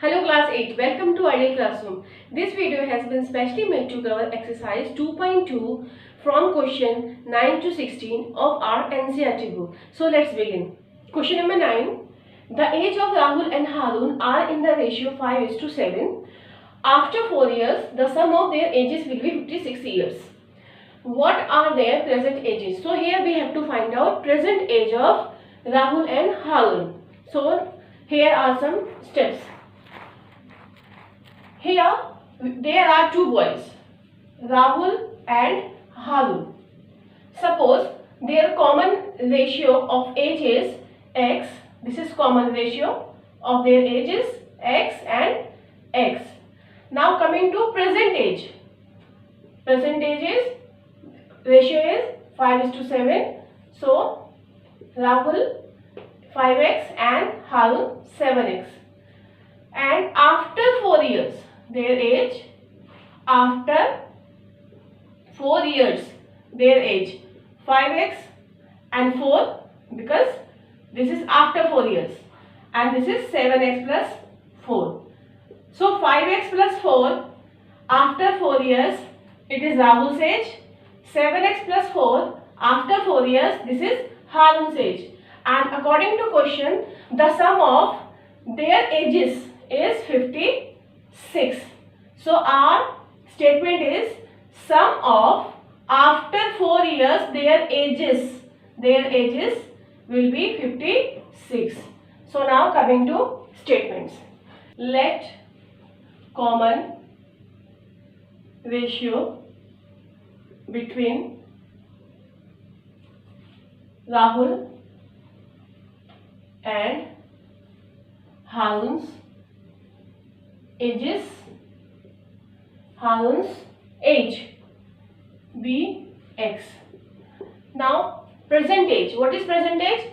Hello class 8, welcome to Ideal Classroom. This video has been specially made to cover exercise 2.2 from question 9 to 16 of our NCERT book. So let's begin. Question number 9. The age of Rahul and Harun are in the ratio 5:7. After 4 years, the sum of their ages will be 56 years. What are their present ages? So here we have to find out present age of Rahul and Harun. So here are some steps. Here there are two boys, Rahul and Harun. Suppose their common ratio of age is x. This is common ratio of their ages x and x. Now coming to present age. Present age is ratio is 5:7. So Rahul 5x and Harun 7x. And after 4 years, their age, after 4 years, their age 5x and 4, because this is after 4 years and this is 7x plus 4. So 5x plus 4 after 4 years, it is Rahul's age. 7x plus 4 after 4 years, this is Harun's age. And according to question, the sum of their ages is 56. So our statement is sum of after 4 years their ages will be 56. So now coming to statements. Let common ratio between Rahul and Harun's age be x. Now present age. What is present age?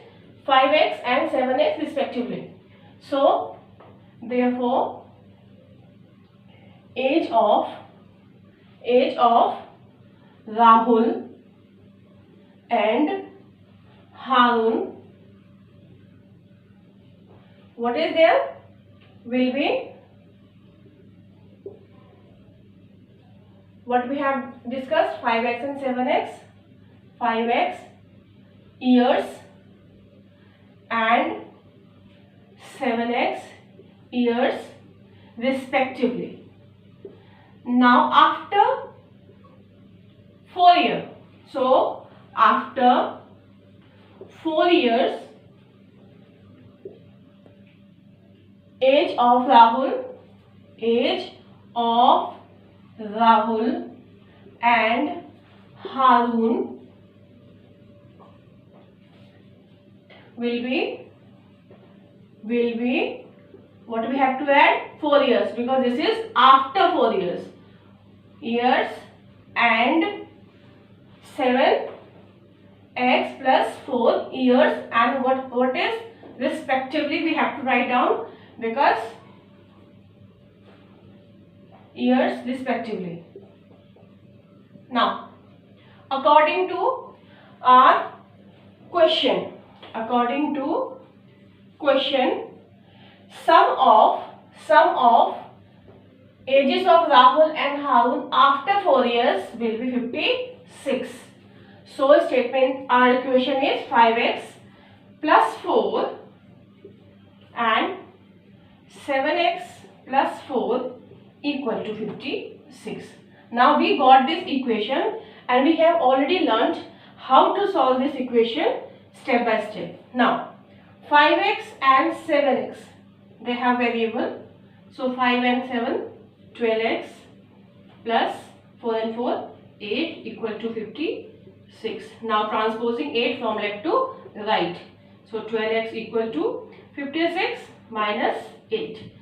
5x and 7x respectively. So therefore age of Rahul and Harun, what is there? Will be what we have discussed, 5x and 7x, 5x years and 7x years respectively. Now after 4 years, so after 4 years, age of Rahul and Harun will be what we have to add? 4 years, because this is after 4 years and 7x plus 4 years, and what is respectively we have to write down, because years respectively. Now according to our question, sum of ages of Rahul and Harun after 4 years will be 56. So statement, our equation is 5x plus 4 and 7x plus 4 equal to 56. Now we got this equation and we have already learnt how to solve this equation step by step. Now 5x and 7x, they have variable. So 5 and 7, 12x plus 4 and 4, 8 equal to 56. Now transposing 8 from left to right. So 12x equal to 56 minus 8.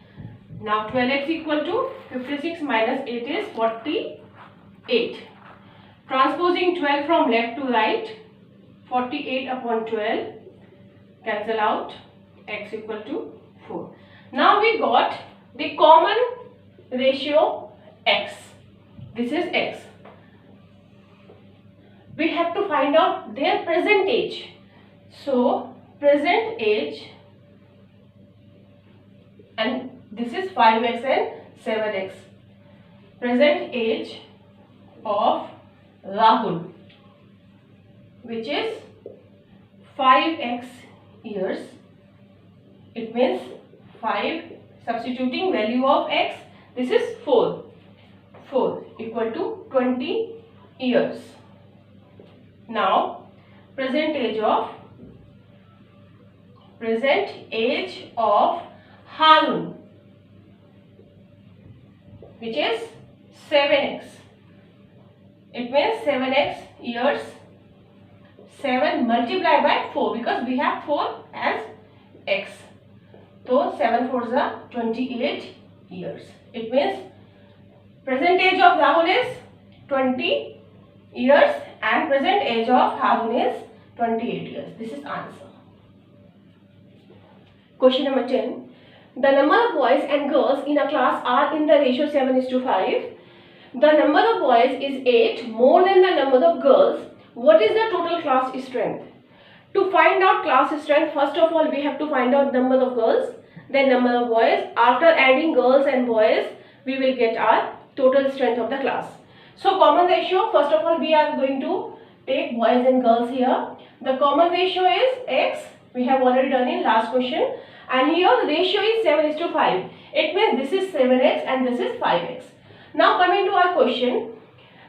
Now 12x equal to 56 minus 8 is 48. Transposing 12 from left to right, 48 upon 12, cancel out, x equal to 4. Now we got the common ratio x. This is x. We have to find out their present age. So present age, and This is 5x and 7x. Present age of Rahul, which is 5x years. It means 5, substituting value of x, this is 4. 4 equal to 20 years. Now present age of Harun, which is 7x. It means 7x years. 7 multiplied by 4 because we have 4 as x. So 7 4s are 28 years. It means present age of Rahul is 20 years and present age of Harun is 28 years. This is answer. Question number 10. The number of boys and girls in a class are in the ratio 7:5. The number of boys is 8 more than the number of girls. What is the total class strength? To find out class strength, first of all we have to find out number of girls, then number of boys. After adding girls and boys, we will get our total strength of the class. So common ratio, first of all we are going to take boys and girls here. The common ratio is x. We have already done in last question. And here the ratio is 7:5. It means this is 7x and this is 5x. Now coming to our question.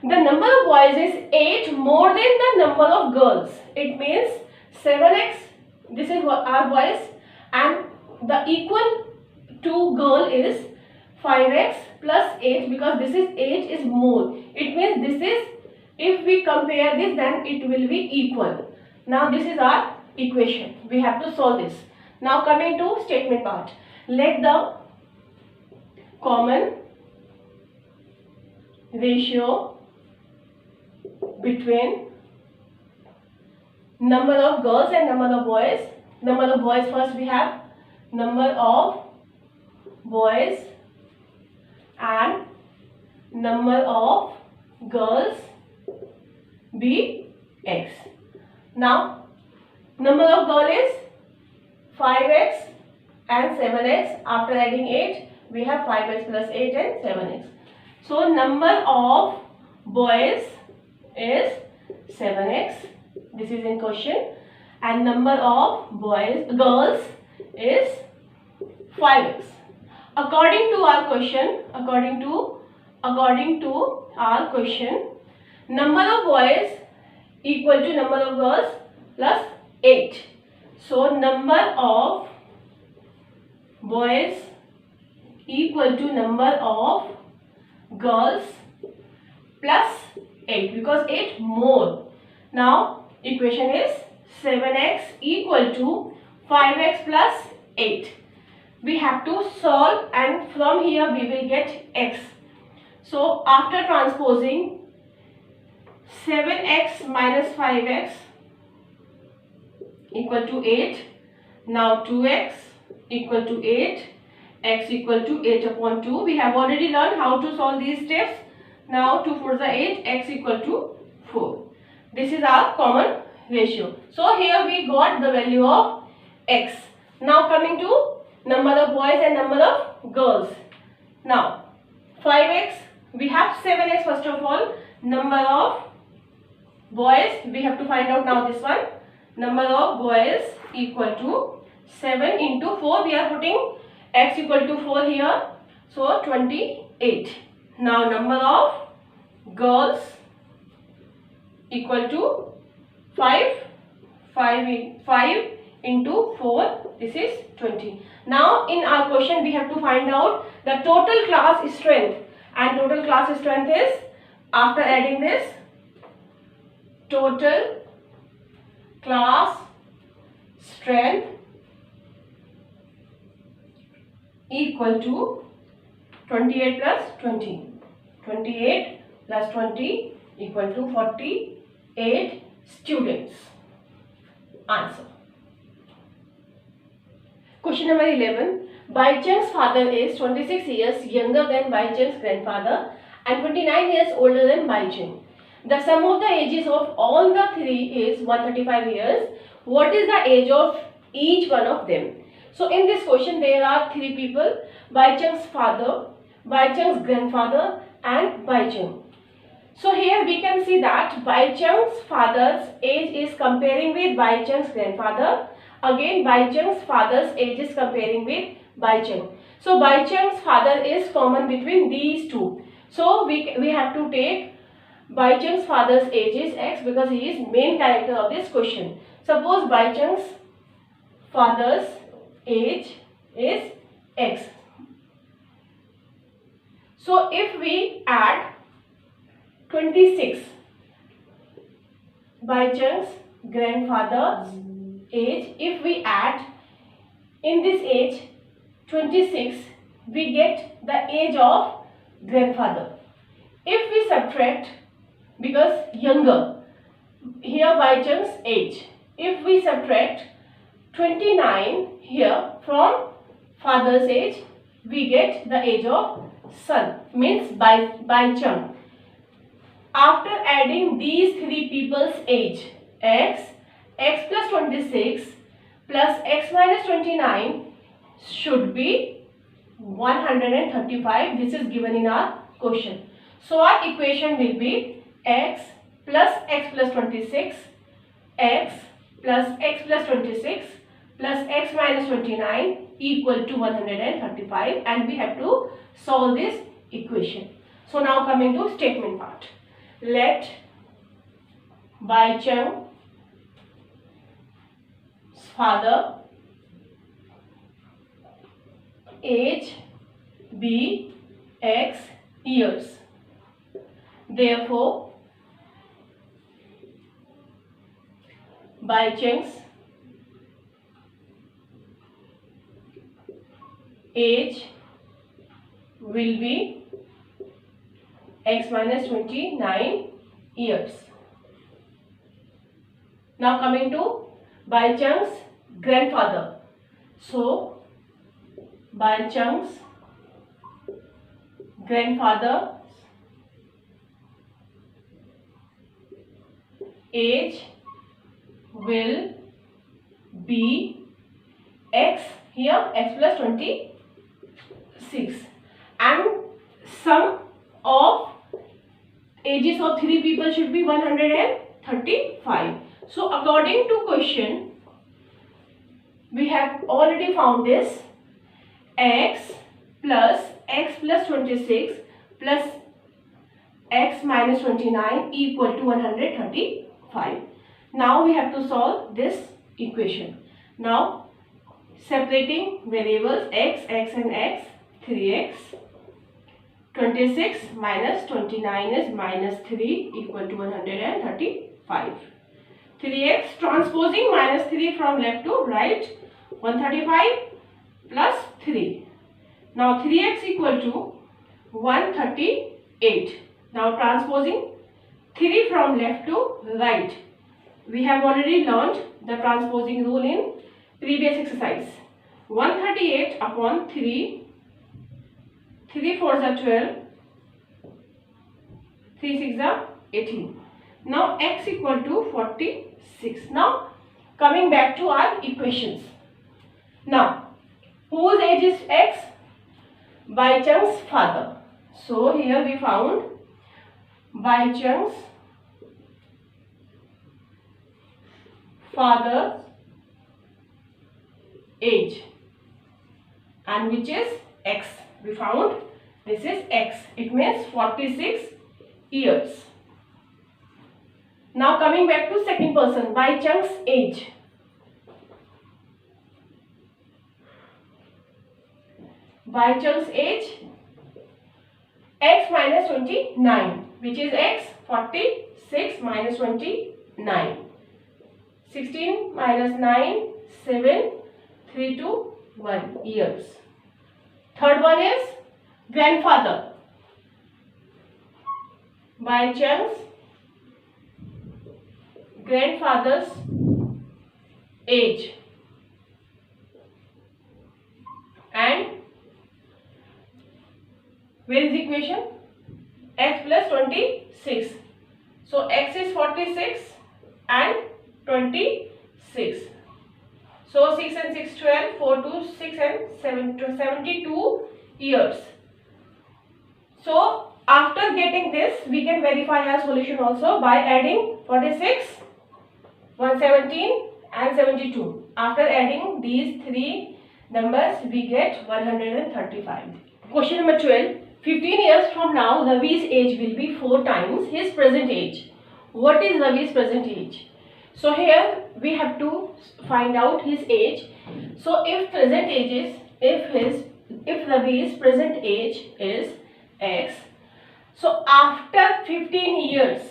The number of boys is 8 more than the number of girls. It means 7x, this is what our boys, and the equal to girl is 5x plus 8 because this is 8 is more. It means this is, if we compare this, then it will be equal. Now this is our equation. We have to solve this. Now coming to statement part. Let the common ratio between number of girls and number of boys. Number of boys, first we have number of boys and number of girls be x. Now number of girl is 5x and 7x. After adding 8 we have 5x plus 8 and 7x. So number of boys is 7x, this is in question, and number of girls is 5x. According to our question, number of boys equal to number of girls plus 8. So number of boys equal to number of girls plus 8 because 8 more. Now equation is 7x equal to 5x plus 8. We have to solve and from here we will get x. So after transposing 7x minus 5x equal to 8. Now 2x equal to 8. X equal to 8 upon 2. We have already learned how to solve these steps. Now 2 4s are 8, x equal to 4. This is our common ratio. So here we got the value of x. Now coming to number of boys and number of girls. Now 5x, we have 7x first of all. Number of boys, we have to find out now this one. Number of boys equal to 7 into 4. We are putting x equal to 4 here. So 28. Now number of girls equal to 5 into 4, this is 20. Now in our question we have to find out the total class strength, and total class strength is, after adding this, total class strength equal to 28 plus 20. 28 plus 20 equal to 48 students. Answer. Question number 11. Baichung's father is 26 years younger than Baichung's grandfather and 29 years older than Baichung. The sum of the ages of all the three is 135 years. What is the age of each one of them? So in this question there are three people: Bai Cheng's father, Bai Cheng's grandfather and Bai Cheng. So here we can see that Bai Cheng's father's age is comparing with Bai Cheng's grandfather. Again Bai Cheng's father's age is comparing with Bai Cheng. So Bai Cheng's father is common between these two. So we have to take Bai Cheng's father's age is X because he is main character of this question. Suppose Bai Cheng's father's age is X. So if we add 26, Bai Cheng's grandfather's age, if we add in this age 26, we get the age of grandfather. If we subtract, because younger, here Bai Cheng's age, if we subtract 29 here from father's age, we get the age of son, means Bai Cheng. After adding these three people's age, x plus 26 plus x minus 29 should be 135. This is given in our question. So our equation will be x plus 26, x plus x plus 26 plus x minus 29 equal to 135, and we have to solve this equation. So now coming to statement part. Let Bai Cheng's father age be X years. Therefore, Bai Cheng's age will be X minus 29 years. Now coming to Bai Cheng's grandfather. So Bai Cheng's grandfather age will be X, here X plus 26, and sum of ages of three people should be 135. So according to question, we have already found this: x plus 26 plus x minus 29 equal to 135. Now we have to solve this equation. Now separating variables x and x, 3x, 26 minus 29 is minus 3 equal to 135. 3x transposing minus 3 from left to right, 135 plus 3. Now 3x equal to 138. Now transposing 3 from left to right. We have already learned the transposing rule in previous exercise. 138 upon 3, 3 4s are 12, 3 6s are 18. Now x equal to 46. Now coming back to our equations. Now whose age is x? Bai Cheng's father. So here we found Bai Cheng's father's age, and which is x. We found this is x. It means 46 years. Now coming back to second person, Bai Cheng's age. Bai Cheng's age, x minus 29, which is x, 46 minus 29. 16 minus 9, 7, 3 to 1 years. Third one is grandfather. Bai Cheng's grandfather's age, and where is the equation? X plus 26. So x is 46 and 26. So 6 and 6 12, 4 2 6 and 7 72 years. So after getting this, we can verify our solution also by adding 46, 117 and 72. After adding these three numbers, we get 135. Question number 12. 15 years from now, Ravi's age will be 4 times his present age. What is Ravi's present age? So here we have to find out his age. So if present age is, if Ravi's present age is X, so after 15 years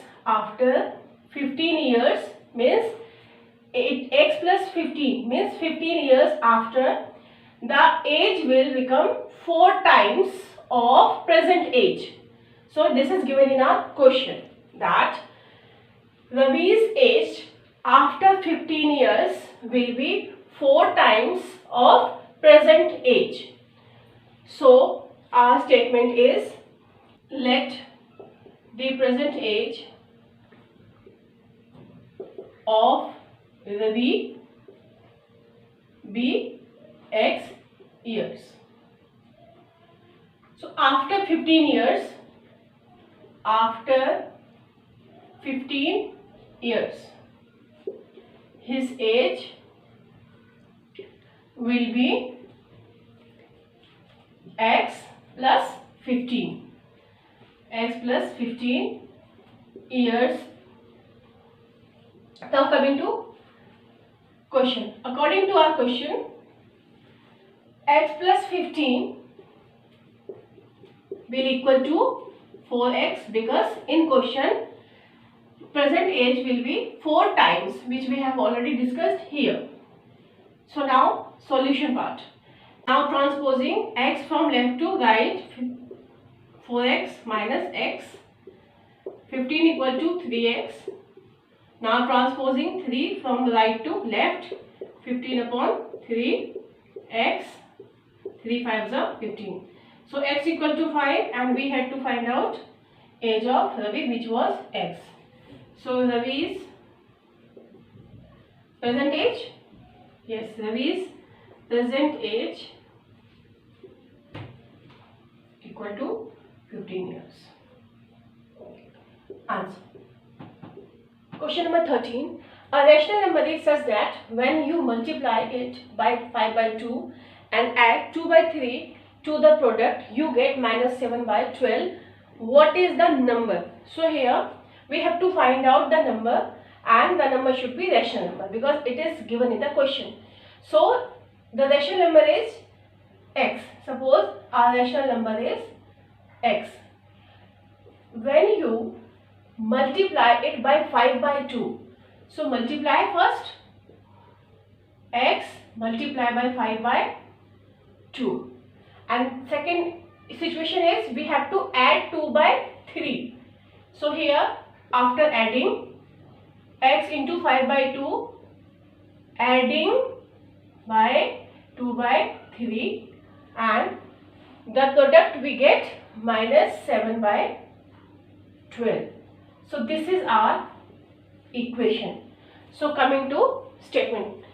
means X plus 15 means 15 years after, the age will become 4 times of present age. So this is given in our question that Ravi's age after 15 years will be 4 times of present age. So our statement is, let the present age of Ravi be X years. So after 15 years, his age will be X plus 15. X plus 15 years. Now coming to question. According to our question, X plus 15 will equal to 4x, because in question present age will be 4 times, which we have already discussed here. So now solution part. Now transposing x from left to right, 4x minus x, 15 equal to 3x. Now transposing 3 from right to left, 15 upon 3 x, 3 5s are 15. So x equal to 5, and we had to find out age of Ravi, which was x. So Ravi's present age, yes, Ravi's present age equal to 15 years. Answer. Question number 13. A rational number is such that when you multiply it by 5 by 2 and add 2 by 3 to the product, you get minus 7 by 12. What is the number? So here we have to find out the number, and the number should be rational number because it is given in the question. So the rational number is x. Suppose our rational number is x. When you multiply it by 5 by 2, so multiply first x multiply by 5 by 2, and second situation is we have to add 2 by 3. So here after adding x into 5 by 2, adding by 2 by 3, and the product we get minus 7 by 12. So this is our equation. So coming to statement,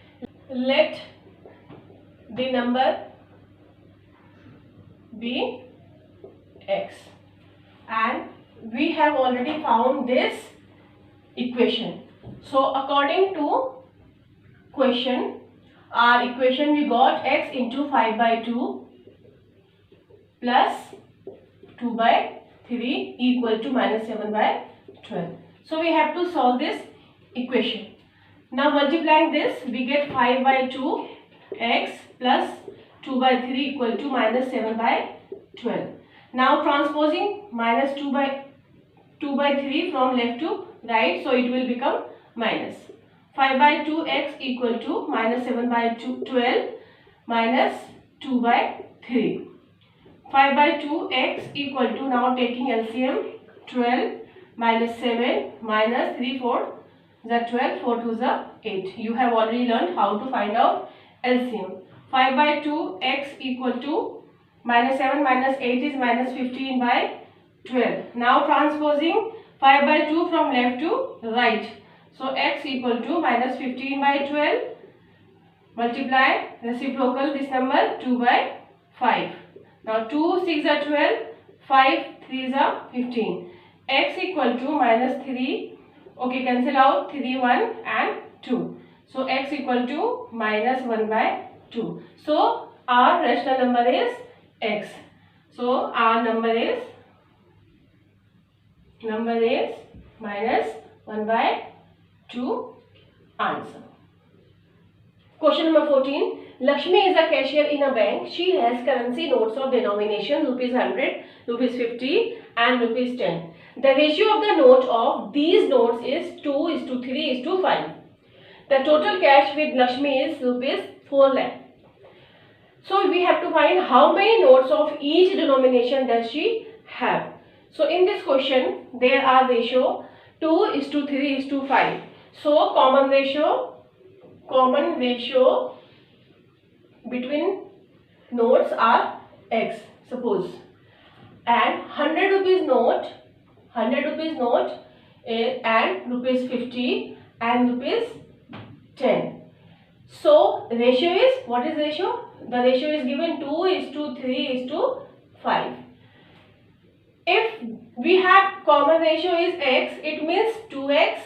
let the number be x, and we have already found this equation. So according to question, our equation we got x into 5 by 2 plus 2 by 3 equal to minus 7 by 12. So we have to solve this equation. Now multiplying this, we get 5 by 2 x plus 2 by 3 equal to minus 7 by 12. Now transposing minus 2 by 3 from left to right, so it will become minus 5 by 2 x equal to minus 7 by 12 minus 2 by 3. 5 by 2 x equal to, now taking LCM, 12 minus 7 minus 3 4 the 12, 4 2 the 8. You have already learned how to find out LCM. 5 by 2 x equal to minus 7 minus 8 is minus 15 by 12. Now transposing 5 by 2 from left to right. So x equal to minus 15 by 12 multiply reciprocal this number 2 by 5. Now 2 6 are 12, 5 3 are 15. X equal to minus 3. Okay, cancel out 3 1 and 2. So x equal to minus 1 by 2. So our rational number is x. So our number is minus 1 by 2. Answer. Question number 14. Lakshmi is a cashier in a bank. She has currency notes of denomination rupees 100, rupees 50 and rupees 10. The ratio of the note of these notes is 2:3:5. The total cash with Lakshmi is rupees 4 lakh. So we have to find how many notes of each denomination does she have. So in this question there are ratio 2:3:5. So common ratio between notes are x, suppose, and 100 rupees note and rupees 50 and rupees 10. So ratio is, what is ratio? The ratio is given 2:3:5. If we have common ratio is x, it means 2x,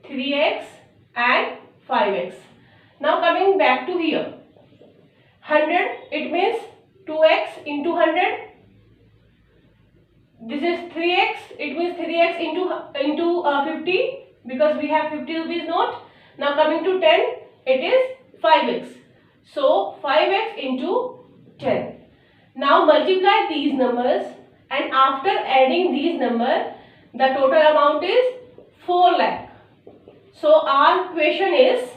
3x and 5x. Now coming back to here, 100, it means 2x into 100. This is 3x, it means 3x into 50, because we have 50 rupees note. Now coming to 10, it is 5x. So 5x into 10. Now multiply these numbers, and after adding these numbers, the total amount is 4 lakh. So our question is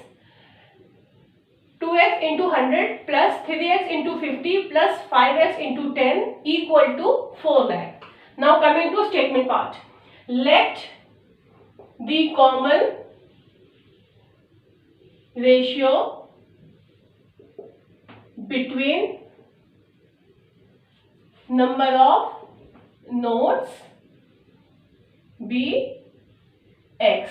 2x into 100 plus 3x into 50 plus 5x into 10 equal to 4 lakh. Now coming to statement part. Let the common ratio between number of notes be x.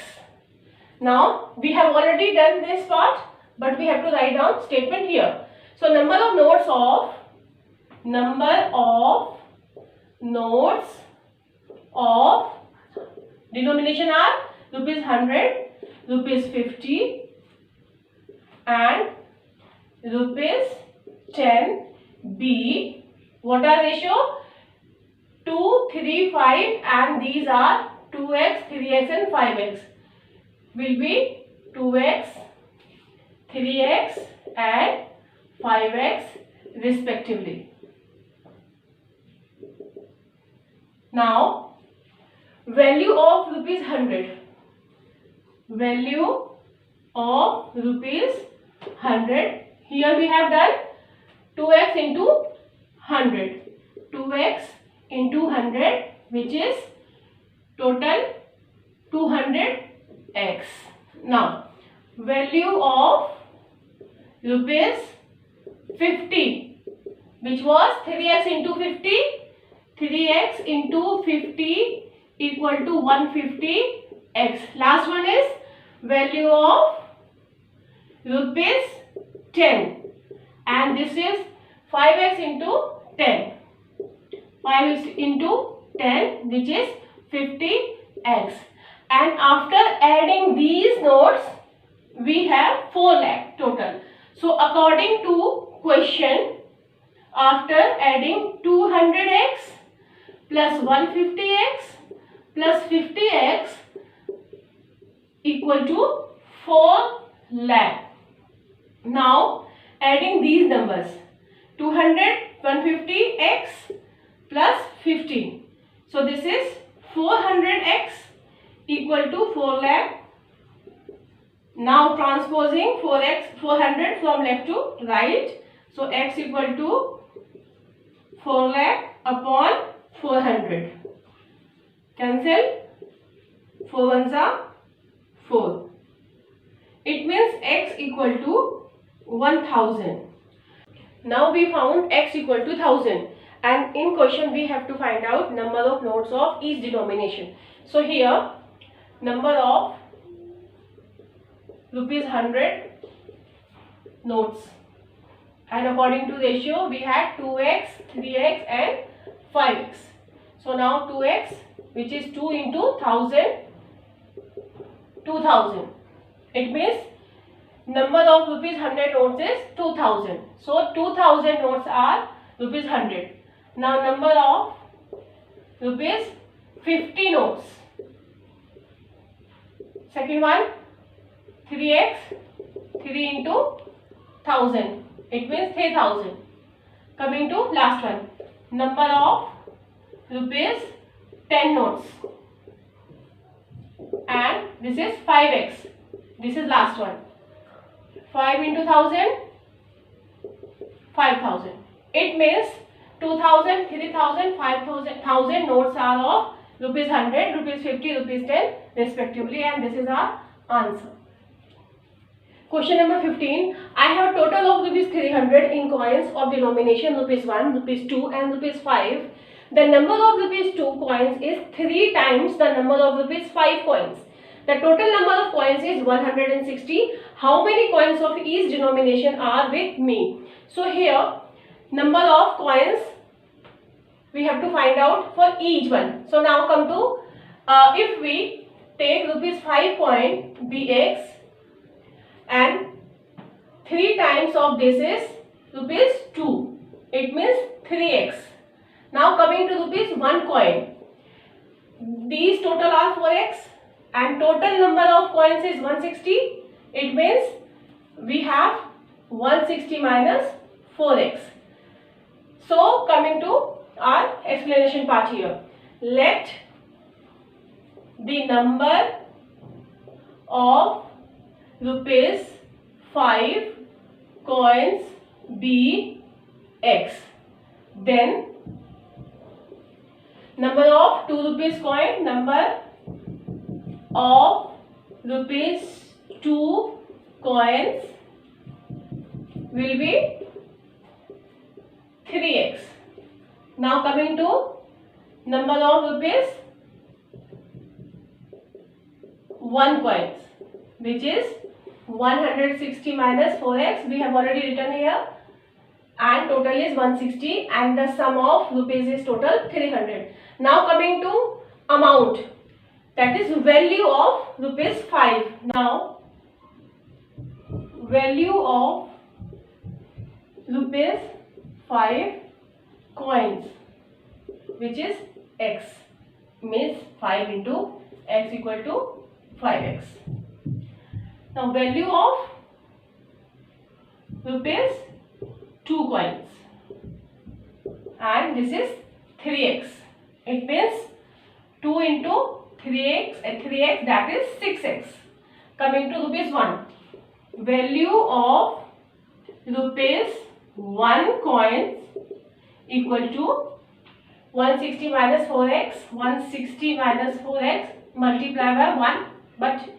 Now we have already done this part, but we have to write down statement here. So number of notes of denomination are rupees 100, rupees 50 and rupees 10. B, what are ratio? 2, 3, 5 and these are 2x, 3x and 5x. Will be 2x, 3x and 5x respectively. Now value of rupees 100. Value of rupees 100. Here we have done 2x into 100. 2x into 100, which is total 200x. Now value of rupees 50, which was 3x into 50. 3x into 50 equal to 150x. Last one is value of rupees 10, and this is 5x into 10. 5 into 10, which is 50x. And after adding these notes, we have 4 lakh total. So according to question, after adding 200x plus 150x plus 50x equal to 4 lakh. Now adding these numbers, 200, 150x plus 50. So this is 400x equal to 4 lakh. Now transposing 400 from left to right. So x equal to 4 lakh upon 400. Cancel. 4 ones are 4. It means x equal to 1000. Now we found x equal to 1000, and in question we have to find out number of notes of each denomination. So here number of rupees 100, notes, and according to ratio we had 2x, 3x and 5x. So now 2x, which is 2 into 1000, 2000. It means number of rupees 100 notes is 2000. So 2000 notes are rupees 100. Now number of rupees 50 notes. Second one, 3x, 3 into 1000. It means 3000. Coming to last one, number of rupees 10 notes. And this is 5x. This is last one. 5 into 1000, 5000. It means 2000, 3000, 5000 notes are of rupees 100, rupees 50, rupees 10 respectively, and this is our answer. Question number 15. I have total of rupees 300 in coins of denomination rupees 1, rupees 2 and rupees 5. The number of rupees 2 coins is 3 times the number of rupees 5 coins. The total number of coins is 160. How many coins of each denomination are with me? So here, number of coins we have to find out for each one. So now come to, if we take rupees 5 coin bx and 3 times of this is rupees 2. It means 3x. Now coming to rupees 1 coin. These total are 4x and total number of coins is 160. It means we have 160 minus 4x. So coming to our explanation part here. Let the number of rupees 5 coins be x. Then number of 2 rupees coin, number of rupees 2 coins will be 3x. Now coming to number of rupees 1 coins, which is 160 minus 4x. We have already written here, and total is 160 and the sum of rupees is total 300. Now coming to amount, that is value of rupees 5. Now value of rupees 5 coins, which is x, means 5 into x equal to 5x. Now value of rupees 2 coins, and this is 3x. It means 2 into 3x, that is 6x. Coming to rupees 1, value of rupees 1 coins equal to 160 minus 4x, 160 minus 4x multiply by 1, but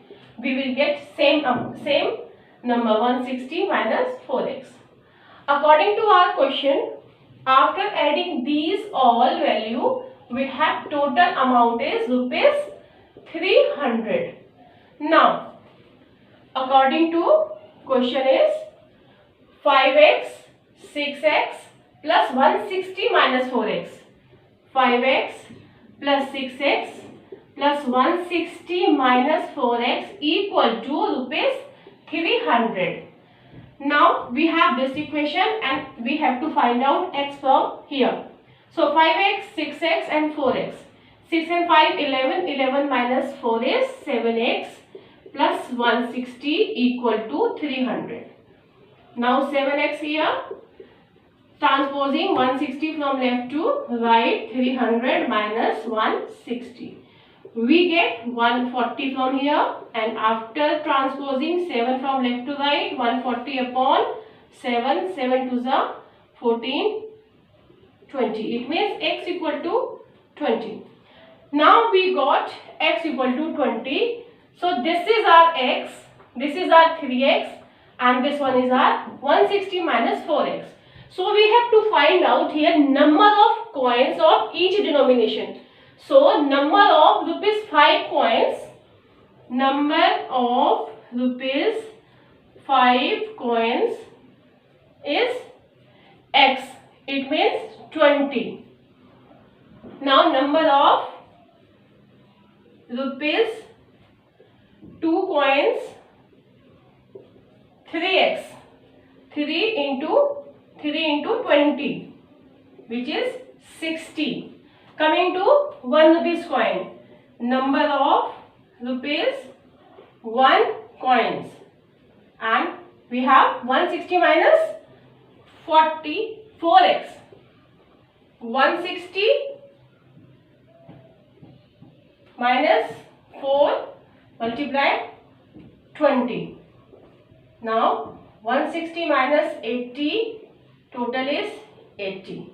we will get same number, 160 minus 4x. According to our question, after adding these all value, we have total amount is rupees 300. Now, according to question is 5x, 6x plus 160 minus 4x. 5x plus 6x plus 160 minus 4x equal to rupees 300. Now we have this equation and we have to find out x from here. So 5x, 6x and 4x. 6 and 5, 11. 11 minus 4 is 7x plus 160 equal to 300. Now 7x here. Transposing 160 from left to right, 300 minus 160. We get 140 from here, and after transposing 7 from left to right, 140 upon 7, 7 to the 14, 20. It means x equal to 20. Now we got x equal to 20. So this is our x, this is our 3x, and this one is our 160 minus 4x. So we have to find out here number of coins of each denomination. So number of rupees 5 coins, number of rupees 5 coins is x. It means 20. Now number of rupees 2 coins 3x. 3 into 20, which is 60. Coming to 1 rupees coin. Number of rupees 1 coins. And we have 160 minus 4x. 160 minus 4 multiply 20. Now 160 minus 80, total is 80.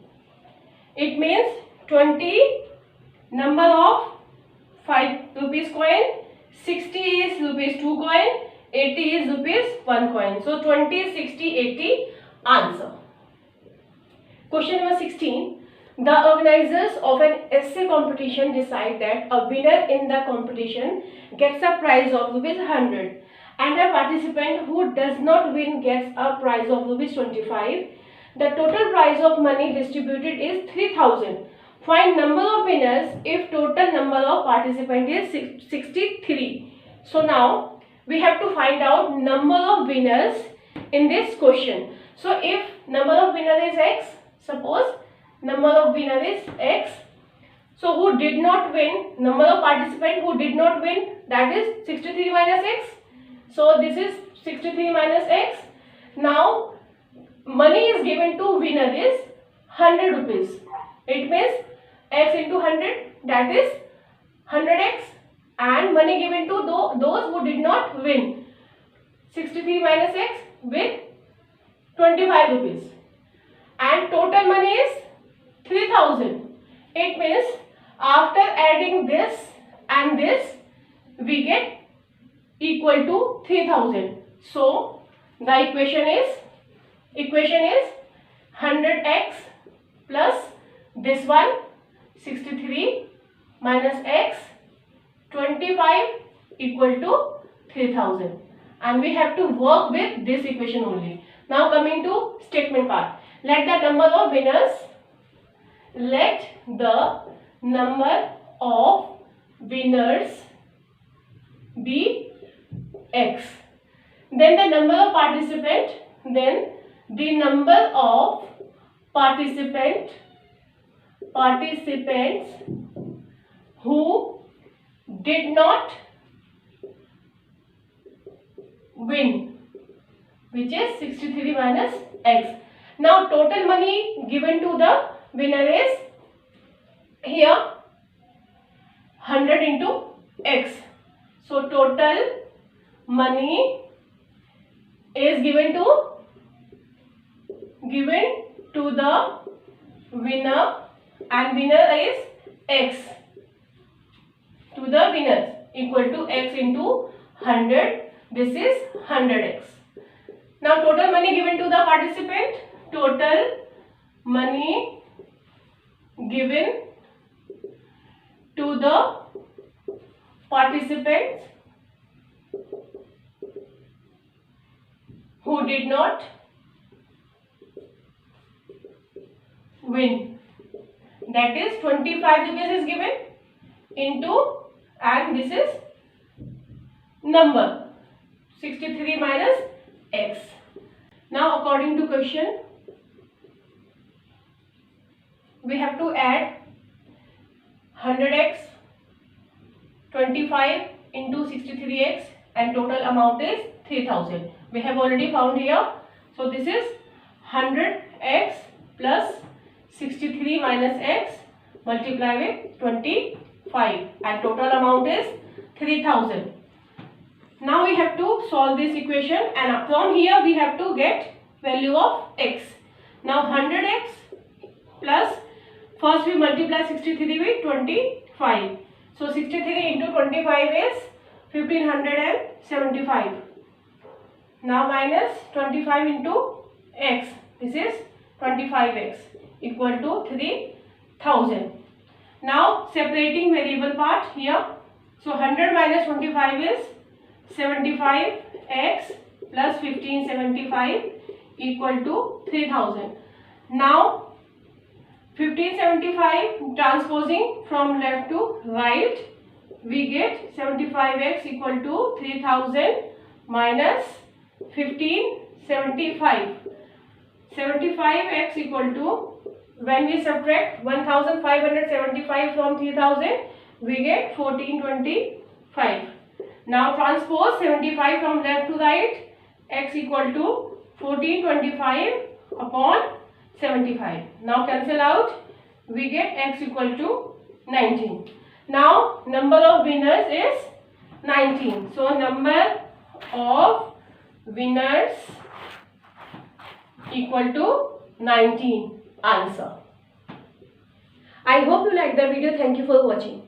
It means 20 number of 5 rupees coin, 60 is rupees 2 coin, 80 is rupees 1 coin. So 20, 60, 80 answer. Question number 16. The organizers of an essay competition decide that a winner in the competition gets a prize of rupees 100 and a participant who does not win gets a prize of rupees 25. The total prize of money distributed is 3000. Find number of winners if total number of participants is 63. So now we have to find out number of winners in this question. So if number of winner is x, suppose number of winner is x. So who did not win, number of participants who did not win, that is 63 minus x. So this is 63 minus x. Now money is given to winner is 100 rupees. It means x into 100, that is 100x, and money given to those who did not win, 63 minus x with 25 rupees, and total money is 3000. It means after adding this and this we get equal to 3000. So the equation is 100x plus this one 63 minus x 25 equal to 3000, and we have to work with this equation only. Now coming to statement part. Let the number of winners be x. Then the number of participants who did not win, which is 63 minus x. Now total money given to the winner is here 100 into x. So total money is given to the winner, and winner is x, to the winners, equal to x into 100. This is 100x. Now total money given to the participant, total money given to the participants who did not win, that is 25 rupees is given into, and this is number 63 minus x. Now according to question, we have to add 100x, 25 into 63x, and total amount is 3000. We have already found here. So this is 100x plus 63 minus x multiply with 25, and total amount is 3000. Now we have to solve this equation, and from here we have to get value of x. Now 100x plus, first we multiply 63 with 25. So 63 into 25 is 1575. Now minus 25 into x, this is 25x, equal to 3000. Now separating variable part here. So 100 minus 25 is 75x plus 1575 equal to 3000. Now 1575 transposing from left to right, we get 75x equal to 3000 minus 1575. 75x equal to, when we subtract 1575 from 3000, we get 1425. Now transpose 75 from left to right, x equal to 1425 upon 75. Now cancel out, we get x equal to 19. Now number of winners is 19. So number of winners equal to 19. Answer. I hope you liked the video. Thank you for watching.